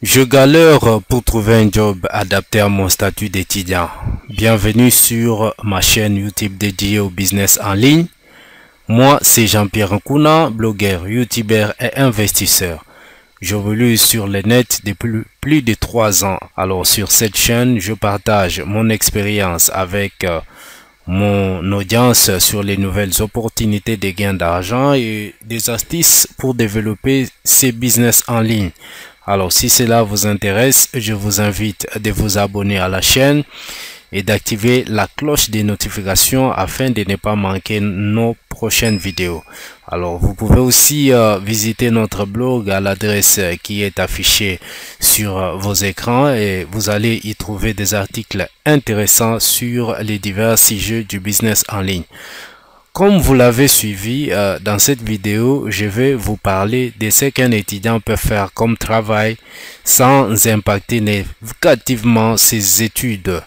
Je galère pour trouver un job adapté à mon statut d'étudiant. Bienvenue sur ma chaîne YouTube dédiée au business en ligne. Moi, c'est Jean-Pierre Nkuna, blogueur, youtubeur et investisseur. J'évolue sur le net depuis plus de 3 ans. Alors sur cette chaîne, je partage mon expérience avec mon audience sur les nouvelles opportunités de gains d'argent et des astuces pour développer ces business en ligne. Alors si cela vous intéresse, je vous invite de vous abonner à la chaîne et d'activer la cloche des notifications afin de ne pas manquer nos prochaines vidéos. Alors vous pouvez aussi visiter notre blog à l'adresse qui est affichée sur vos écrans et vous allez y trouver des articles intéressants sur les divers sujets du business en ligne. Comme vous l'avez suivi, dans cette vidéo, je vais vous parler de ce qu'un étudiant peut faire comme travail sans impacter négativement ses études.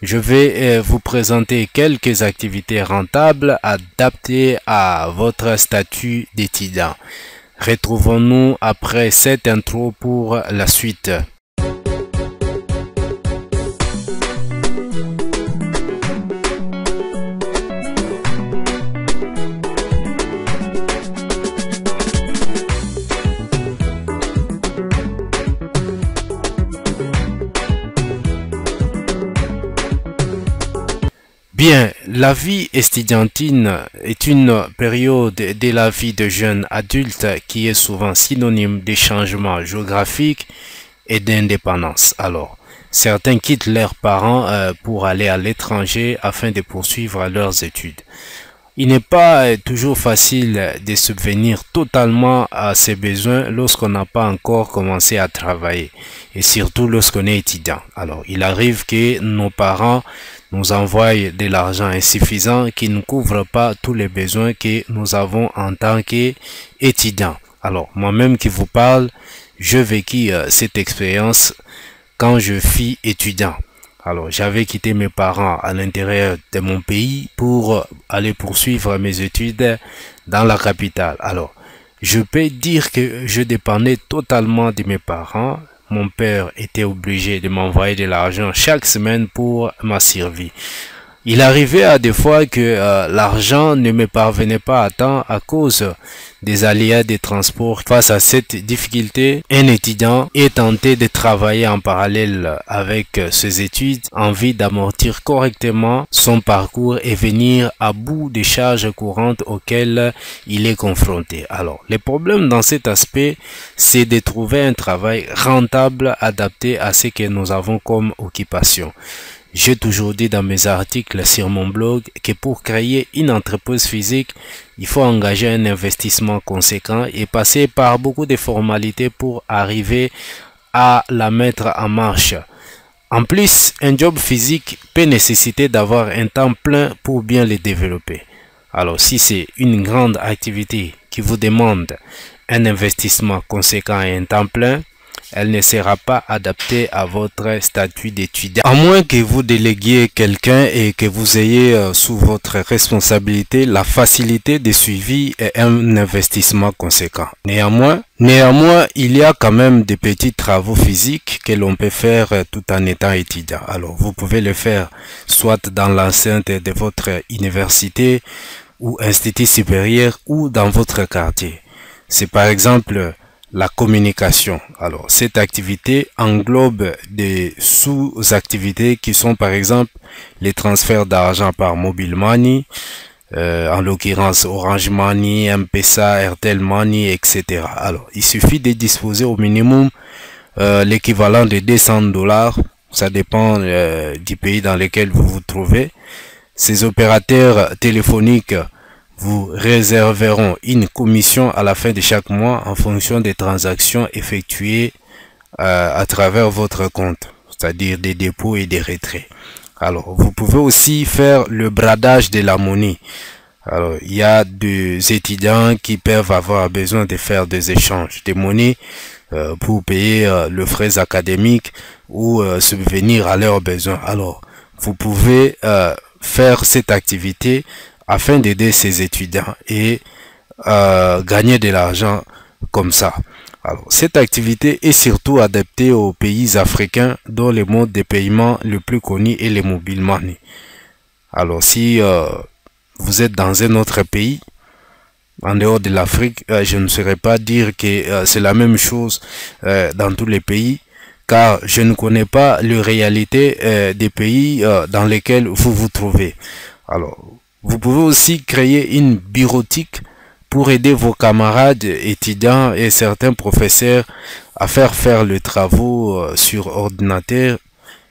Je vais vous présenter quelques activités rentables adaptées à votre statut d'étudiant. Retrouvons-nous après cette intro pour la suite. Bien, la vie estudiantine est une période de la vie de jeunes adultes qui est souvent synonyme de changement géographique et d'indépendance. Alors, certains quittent leurs parents pour aller à l'étranger afin de poursuivre leurs études. Il n'est pas toujours facile de subvenir totalement à ses besoins lorsqu'on n'a pas encore commencé à travailler et surtout lorsqu'on est étudiant. Alors, il arrive que nos parents nous envoient de l'argent insuffisant qui ne couvre pas tous les besoins que nous avons en tant qu'étudiants. Alors, moi-même qui vous parle, je vécu cette expérience quand je fus étudiant. Alors, j'avais quitté mes parents à l'intérieur de mon pays pour aller poursuivre mes études dans la capitale. Alors, je peux dire que je dépendais totalement de mes parents. Mon père était obligé de m'envoyer de l'argent chaque semaine pour ma survie. Il arrivait à des fois que l'argent ne me parvenait pas à temps à cause des aléas des transports. Face à cette difficulté, un étudiant est tenté de travailler en parallèle avec ses études en vue d'amortir correctement son parcours et venir à bout des charges courantes auxquelles il est confronté. Alors, le problème dans cet aspect, c'est de trouver un travail rentable adapté à ce que nous avons comme occupation. J'ai toujours dit dans mes articles sur mon blog que pour créer une entreprise physique, il faut engager un investissement conséquent et passer par beaucoup de formalités pour arriver à la mettre en marche. En plus, un job physique peut nécessiter d'avoir un temps plein pour bien le développer. Alors, si c'est une grande activité qui vous demande un investissement conséquent et un temps plein, elle ne sera pas adaptée à votre statut d'étudiant. À moins que vous déléguiez quelqu'un et que vous ayez sous votre responsabilité la facilité de suivi et un investissement conséquent. Néanmoins, il y a quand même des petits travaux physiques que l'on peut faire tout en étant étudiant. Alors, vous pouvez le faire soit dans l'enceinte de votre université ou institut supérieur ou dans votre quartier. C'est par exemple la communication. Alors, cette activité englobe des sous-activités qui sont par exemple les transferts d'argent par mobile money, en l'occurrence Orange Money, M-Pesa, Airtel Money, etc. Alors, il suffit de disposer au minimum l'équivalent de 200 $. Ça dépend du pays dans lequel vous vous trouvez. Ces opérateurs téléphoniques vous réserveront une commission à la fin de chaque mois en fonction des transactions effectuées à travers votre compte, c'est-à-dire des dépôts et des retraits. Alors, vous pouvez aussi faire le bradage de la monnaie. Alors, il y a des étudiants qui peuvent avoir besoin de faire des échanges de monnaie pour payer les frais académiques ou subvenir à leurs besoins. Alors, vous pouvez faire cette activité afin d'aider ces étudiants et gagner de l'argent comme ça. Alors, cette activité est surtout adaptée aux pays africains dont le mode de paiement le plus connu est le mobile money. Alors, si vous êtes dans un autre pays, en dehors de l'Afrique, je ne saurais pas dire que c'est la même chose dans tous les pays, car je ne connais pas la réalité des pays dans lesquels vous vous trouvez. Alors, vous pouvez aussi créer une bureautique pour aider vos camarades étudiants et certains professeurs à faire les travaux sur ordinateur,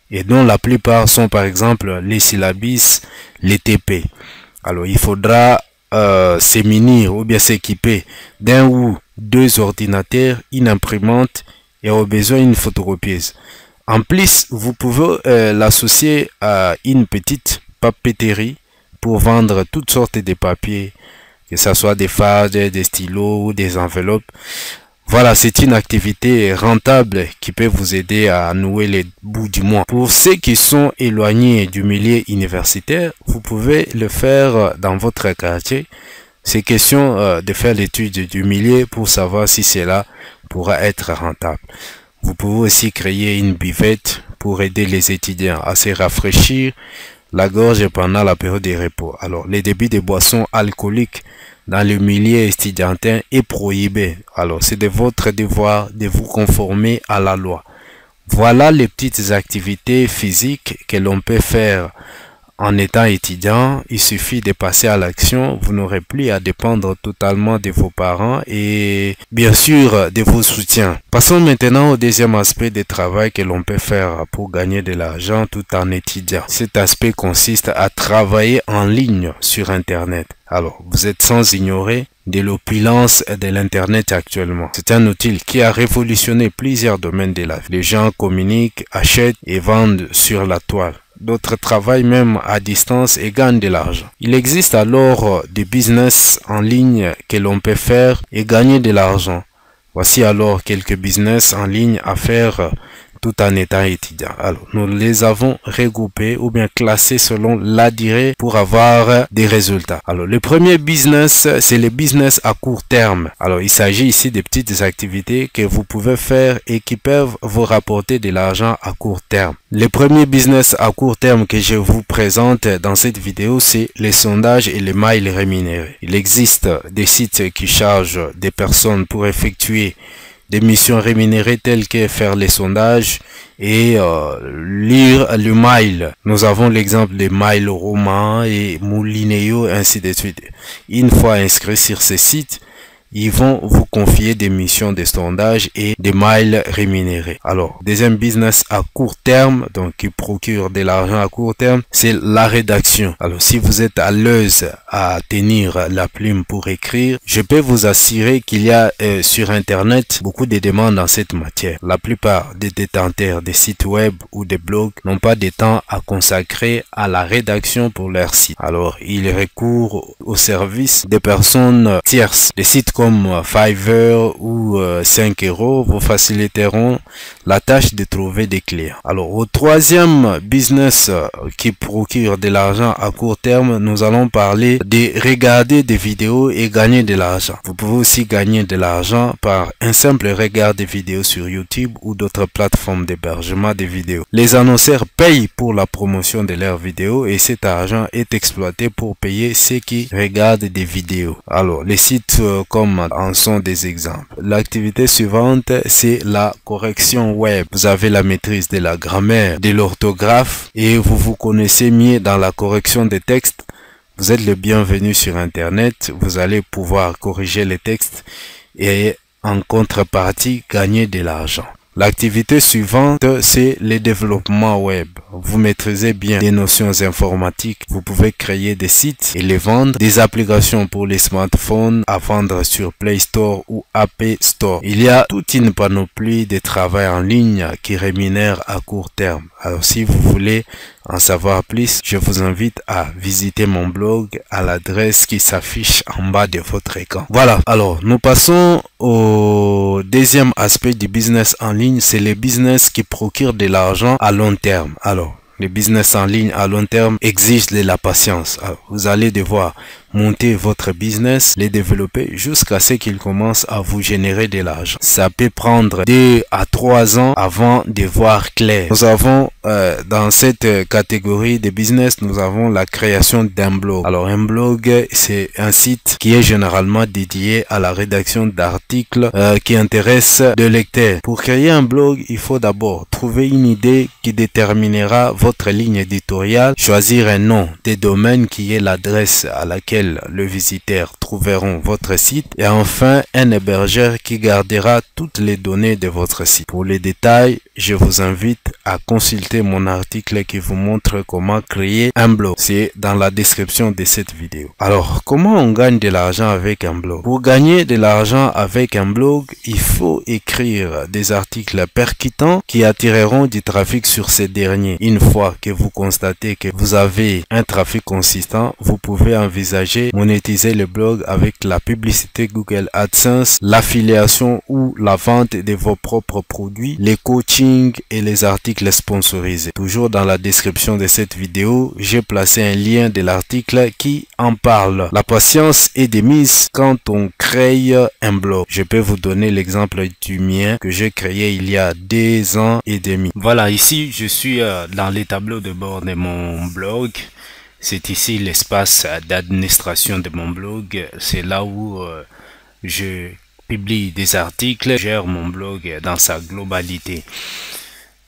et dont la plupart sont par exemple les syllabus, les TP. Alors, il faudra se munir ou bien s'équiper d'un ou deux ordinateurs, une imprimante et au besoin une photocopieuse. En plus, vous pouvez l'associer à une petite papeterie pour vendre toutes sortes de papiers, que ce soit des feuilles, des stylos ou des enveloppes. Voilà, c'est une activité rentable qui peut vous aider à nouer les bouts du mois. Pour ceux qui sont éloignés du milieu universitaire, vous pouvez le faire dans votre quartier. C'est question de faire l'étude du milieu pour savoir si cela pourra être rentable. Vous pouvez aussi créer une buvette pour aider les étudiants à se rafraîchir la gorge pendant la période de repos. Alors, les débits de boissons alcooliques dans le milieu étudiantin est prohibé. Alors, c'est de votre devoir de vous conformer à la loi. Voilà les petites activités physiques que l'on peut faire en étant étudiant. Il suffit de passer à l'action. Vous n'aurez plus à dépendre totalement de vos parents et bien sûr de vos soutiens. Passons maintenant au deuxième aspect de travail que l'on peut faire pour gagner de l'argent tout en étudiant. Cet aspect consiste à travailler en ligne sur Internet. Alors, vous êtes sans ignorer de l'opulence de l'Internet actuellement. C'est un outil qui a révolutionné plusieurs domaines de la vie. Les gens communiquent, achètent et vendent sur la toile. D'autres travaillent même à distance et gagnent de l'argent. Il existe alors des business en ligne que l'on peut faire et gagner de l'argent. Voici alors quelques business en ligne à faire tout en étant étudiant. Alors, nous les avons regroupés ou bien classés selon la durée pour avoir des résultats. Alors, le premier business, c'est le business à court terme. Alors, il s'agit ici de petites activités que vous pouvez faire et qui peuvent vous rapporter de l'argent à court terme. Le premier business à court terme que je vous présente dans cette vidéo, c'est les sondages et les mails rémunérés. Il existe des sites qui chargent des personnes pour effectuer des missions rémunérées telles que faire les sondages et lire le mail. Nous avons l'exemple de Mail Roman et Moulineo, ainsi de suite. Une fois inscrit sur ces sites, ils vont vous confier des missions de sondage et des mails rémunérés. Alors, deuxième business à court terme, donc qui procure de l'argent à court terme, c'est la rédaction. Alors, si vous êtes à l'aise à tenir la plume pour écrire, je peux vous assurer qu'il y a sur Internet beaucoup de demandes dans cette matière. La plupart des détenteurs des sites web ou des blogs n'ont pas de temps à consacrer à la rédaction pour leur site. Alors, ils recourent au service des personnes tierces. Des sites comme Fiverr ou 5 euros vous faciliteront la tâche de trouver des clients. Alors, au troisième business qui procure de l'argent à court terme, nous allons parler de regarder des vidéos et gagner de l'argent. Vous pouvez aussi gagner de l'argent par un simple regard de vidéos sur YouTube ou d'autres plateformes d'hébergement de vidéos. Les annonceurs payent pour la promotion de leurs vidéos et cet argent est exploité pour payer ceux qui regardent des vidéos. Alors, les sites comme en sont des exemples. L'activité suivante, c'est la correction web. Vous avez la maîtrise de la grammaire, de l'orthographe et vous vous connaissez mieux dans la correction des textes. Vous êtes le bienvenu sur Internet. Vous allez pouvoir corriger les textes et en contrepartie gagner de l'argent. L'activité suivante, c'est le développement web. Vous maîtrisez bien les notions informatiques. Vous pouvez créer des sites et les vendre. Des applications pour les smartphones à vendre sur Play Store ou App Store. Il y a toute une panoplie de travail en ligne qui rémunère à court terme. Alors si vous voulez en savoir plus, je vous invite à visiter mon blog à l'adresse qui s'affiche en bas de votre écran. Voilà, alors nous passons au deuxième aspect du business en ligne, c'est le business qui procure de l'argent à long terme. Alors, le business en ligne à long terme exige de la patience. Alors, vous allez devoir monter votre business, les développer jusqu'à ce qu'il commence à vous générer de l'argent. Ça peut prendre 2 à 3 ans avant de voir clair. Nous avons dans cette catégorie de business, nous avons la création d'un blog. Alors un blog, c'est un site qui est généralement dédié à la rédaction d'articles qui intéressent de lecteurs. Pour créer un blog, il faut d'abord trouver une idée qui déterminera votre ligne éditoriale, choisir un nom de domaine qui est l'adresse à laquelle le visiteur trouveront votre site et enfin un hébergeur qui gardera toutes les données de votre site. Pour les détails, je vous invite à consulter mon article qui vous montre comment créer un blog. C'est dans la description de cette vidéo. Alors, comment on gagne de l'argent avec un blog? Pour gagner de l'argent avec un blog, il faut écrire des articles percutants qui attireront du trafic sur ces derniers. Une fois que vous constatez que vous avez un trafic consistant, vous pouvez envisager monétiser le blog avec la publicité Google AdSense, l'affiliation ou la vente de vos propres produits, les coachings et les articles sponsorisés. Toujours dans la description de cette vidéo, j'ai placé un lien de l'article qui en parle. La patience est de mise quand on crée un blog. Je peux vous donner l'exemple du mien que j'ai créé il y a 2 ans et demi. Voilà, ici je suis dans les tableaux de bord de mon blog. C'est ici l'espace d'administration de mon blog. C'est là où je publie des articles, je gère mon blog dans sa globalité.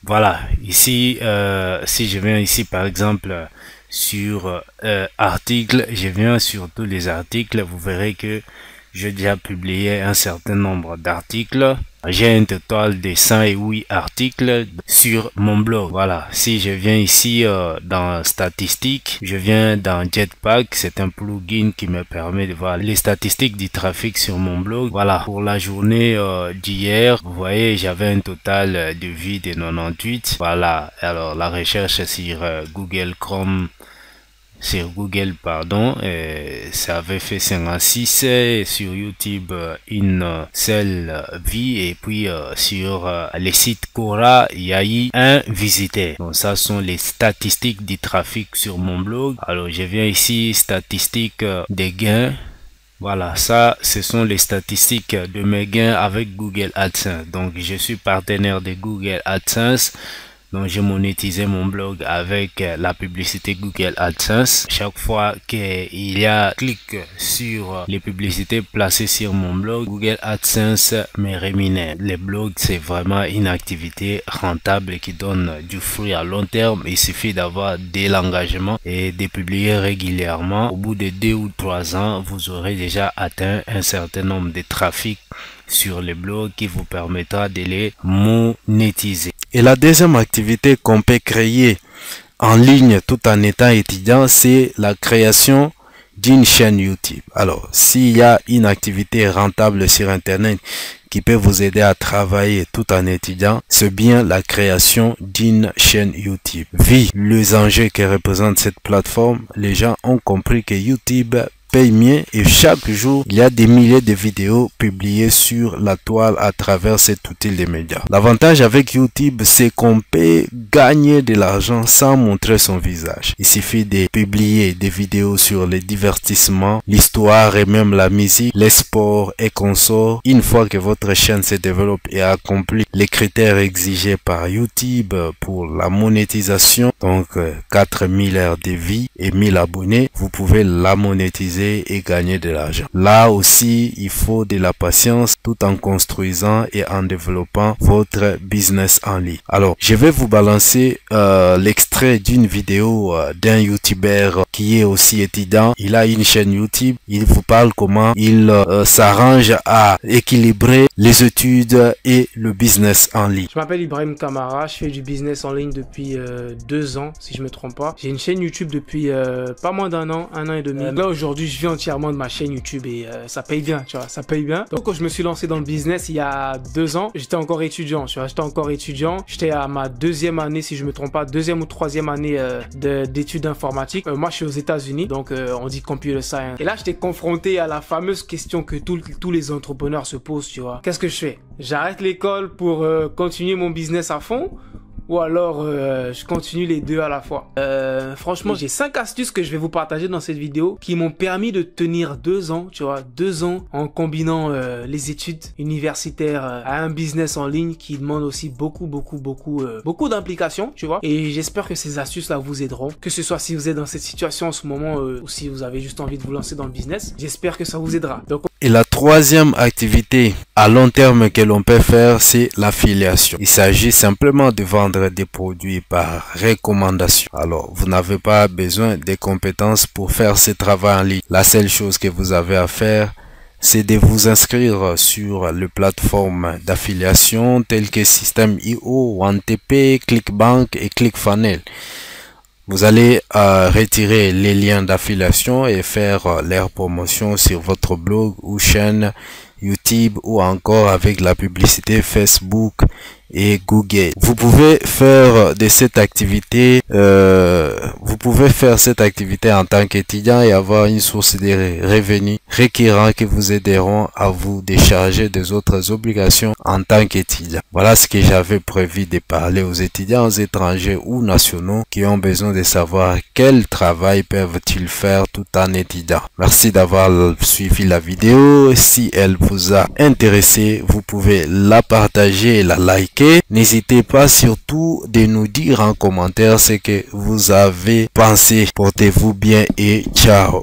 Voilà, ici, si je viens ici par exemple sur articles, je viens sur tous les articles, vous verrez que j'ai déjà publié un certain nombre d'articles. J'ai un total de 108 articles sur mon blog. Voilà, si je viens ici dans statistiques, je viens dans Jetpack, c'est un plugin qui me permet de voir les statistiques du trafic sur mon blog. Voilà, pour la journée d'hier, vous voyez, j'avais un total de vues de 98. Voilà, alors la recherche sur Google Chrome, sur Google, pardon, ça avait fait 56, et sur YouTube une seule vie, et puis sur les sites Quora, il y a eu un visiteur. Donc ça sont les statistiques du trafic sur mon blog. Alors je viens ici, statistiques des gains. Voilà, ça, ce sont les statistiques de mes gains avec Google AdSense. Donc je suis partenaire de Google AdSense. Donc, j'ai monétisé mon blog avec la publicité Google AdSense. Chaque fois qu'il y a clic sur les publicités placées sur mon blog, Google AdSense me rémunère. Les blogs, c'est vraiment une activité rentable qui donne du fruit à long terme. Il suffit d'avoir de l'engagement et de publier régulièrement. Au bout de 2 ou 3 ans, vous aurez déjà atteint un certain nombre de trafics sur les blogs qui vous permettra de les monétiser. Et la deuxième activité qu'on peut créer en ligne tout en étant étudiant, c'est la création d'une chaîne YouTube. Alors, s'il y a une activité rentable sur Internet qui peut vous aider à travailler tout en étudiant, c'est bien la création d'une chaîne YouTube. Vu les enjeux que représente cette plateforme, les gens ont compris que YouTube paye mieux et chaque jour il y a des milliers de vidéos publiées sur la toile à travers cet outil de médias. L'avantage avec YouTube, c'est qu'on peut gagner de l'argent sans montrer son visage. Il suffit de publier des vidéos sur les divertissements, l'histoire et même la musique, les sports et consorts. Une fois que votre chaîne se développe et accomplit les critères exigés par YouTube pour la monétisation, donc 4000 heures de vie et 1000 abonnés, vous pouvez la monétiser et gagner de l'argent. Là aussi, il faut de la patience tout en construisant et en développant votre business en ligne. Alors, je vais vous balancer l'extrait d'une vidéo d'un YouTuber qui est aussi étudiant. Il a une chaîne YouTube. Il vous parle comment il s'arrange à équilibrer les études et le business en ligne. Je m'appelle Ibrahim Kamara. Je fais du business en ligne depuis 2 ans, si je me trompe pas. J'ai une chaîne YouTube depuis pas moins d'1 an, 1 an et demi. Là, aujourd'hui, je vis entièrement de ma chaîne YouTube et ça paye bien, tu vois, ça paye bien. Donc, quand je me suis lancé dans le business il y a 2 ans, j'étais encore étudiant, tu vois, j'étais à ma 2e année, si je me trompe pas, 2e ou 3e année d'études informatiques. Moi, je suis aux États-Unis, donc on dit computer science. Et là, j'étais confronté à la fameuse question que tous les entrepreneurs se posent, tu vois. Qu'est-ce que je fais? J'arrête l'école pour continuer mon business à fond? ou alors je continue les deux à la fois. Franchement, j'ai 5 astuces que je vais vous partager dans cette vidéo qui m'ont permis de tenir 2 ans, tu vois, 2 ans en combinant les études universitaires à un business en ligne qui demande aussi beaucoup d'implication, tu vois. Et j'espère que ces astuces-là vous aideront, que ce soit si vous êtes dans cette situation en ce moment ou si vous avez juste envie de vous lancer dans le business. J'espère que ça vous aidera. Donc, et la troisième activité à long terme que l'on peut faire, c'est l'affiliation. Il s'agit simplement de vendre des produits par recommandation. Alors, vous n'avez pas besoin des compétences pour faire ce travail en ligne. La seule chose que vous avez à faire, c'est de vous inscrire sur les plateformes d'affiliation telles que System.io, OneTP, ClickBank et ClickFunnels. Vous allez retirer les liens d'affiliation et faire leur promotion sur votre blog ou chaîne YouTube ou encore avec la publicité Facebook et Google. Vous pouvez faire de cette activité, en tant qu'étudiant et avoir une source de revenus récurrents qui vous aideront à vous décharger des autres obligations en tant qu'étudiant. Voilà ce que j'avais prévu de parler aux étudiants étrangers ou nationaux qui ont besoin de savoir quel travail peuvent-ils faire tout en étudiant. Merci d'avoir suivi la vidéo. Si elle vous a intéressé, vous pouvez la partager et la liker. N'hésitez pas surtout de nous dire en commentaire ce que vous avez pensé. Portez-vous bien et ciao.